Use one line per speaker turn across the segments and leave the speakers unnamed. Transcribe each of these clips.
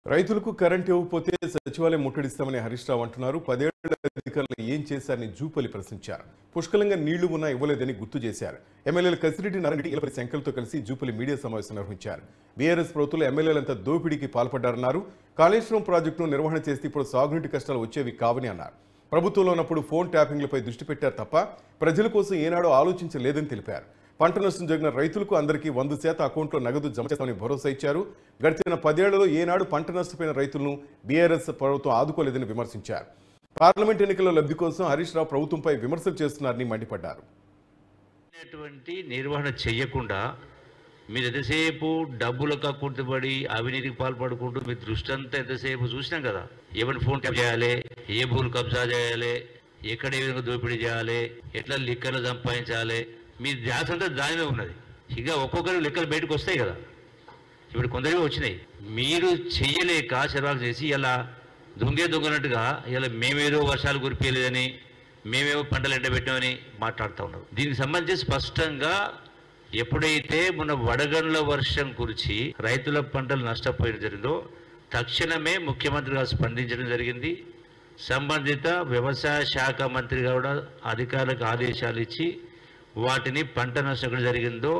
రైతులకు కరెంట్ ఇవ్వకపోతే సచివాలయం ముట్టడిస్తామని హరీష్ రావు అంటున్నారు. 10 ఏళ్ల అధికారులు ఏం చేశారని జూపల్లి ప్రశ్నించారు. పుష్కలంగా నీళ్లు ఉన్నా ఇవ్వలేదని గుర్తు చేశారు. ఎమ్మెల్యేలు కసిరెడ్డి నారాయణరెడ్డి ఇలపతి శంకర్లతో కలిసి జూపల్లి మీడియా సమావేశం నిర్వహించారు. బీఆర్ఎస్ ప్రభుత్వంలో ఎమ్మెల్యేలంతా దోపిడీకి పాల్పడ్డారన్నారు. కాళేశ్వరం ప్రాజెక్టును నిర్వహణ చేస్తే ఇప్పుడు సాగునీటి కష్టాలు వచ్చేవి కావని అన్నారు. ప్రభుత్వంలో ఉన్నప్పుడు ఫోన్ ట్యాపింగ్లపై దృష్టి పెట్టారు తప్ప ప్రజల కోసం ఏనాడో ఆలోచించలేదని తెలిపారు. పంట నష్టం జరిగిన రైతులకు అందరికీ 100% అకౌంట్లో నగదు జమ చేస్తామని భరోసా ఇచ్చారు. గడిచిన 10 ఏళ్లలో ఏనాడు పంట నష్టపోయిన రైతులను బీఆర్ఎస్ ప్రభుత్వం ఆదుకోలేదని విమర్శించారు. పార్లమెంట్ ఎన్నికల లబ్ధి కోసం హరీష్ రావు ప్రభుత్వంపై విమర్శలు చేస్తున్నారని మండిపడ్డారు.
నిర్వహణ చేయకుండా మీరు ఎంతసేపు డబ్బులకు కుట్టుబడి అవినీతికి పాల్పడుకుంటూ మీ దృష్టి అంతా ఎంతసేపు చూసినాం కదా. ఎవరి ఫోన్ ట్యాప్ చేయాలి, ఏ భూములు కబ్జా చేయాలి, ఎక్కడ ఏ విధంగా దోపిడీ చేయాలి, ఎట్లా లెక్కలు సంపాదించాలి, మీ ధ్యాస అంతా దానిలో ఉన్నది. ఇక ఒక్కొక్కరు లెక్కలు బయటకు వస్తాయి కదా. ఇప్పుడు కొందరిగా వచ్చినాయి. మీరు చెయ్యలేక శర్వాలు చేసి ఇలా దొంగనట్టుగా ఇలా మేమేదో వర్షాలు కురిపించలేదని, మేమేమో పంటలు ఎండబెట్టామని మాట్లాడుతూ ఉన్నారు. దీనికి సంబంధించి స్పష్టంగా ఎప్పుడైతే మన వడగండ్ల వర్షం కురిచి రైతుల పంటలు నష్టపోయడం జరిగిందో తక్షణమే ముఖ్యమంత్రి గారు స్పందించడం జరిగింది. సంబంధిత వ్యవసాయ శాఖ మంత్రి కూడా అధికారులకు ఆదేశాలు ఇచ్చి వాటిని పంట నష్టం జరిగిందో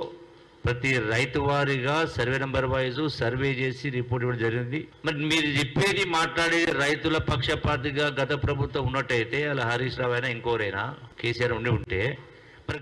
ప్రతి రైతు వారీగా సర్వే నెంబర్ వైజ్ సర్వే చేసి రిపోర్ట్ ఇవ్వడం జరిగింది. మరి మీరు చెప్పేది మాట్లాడేది రైతుల పక్షపాతిగా గత ప్రభుత్వం ఉన్నట్టయితే అలా హరీష్ రావు అయినా ఇంకోరైనా కేసీఆర్ ఉండి ఉంటే మరి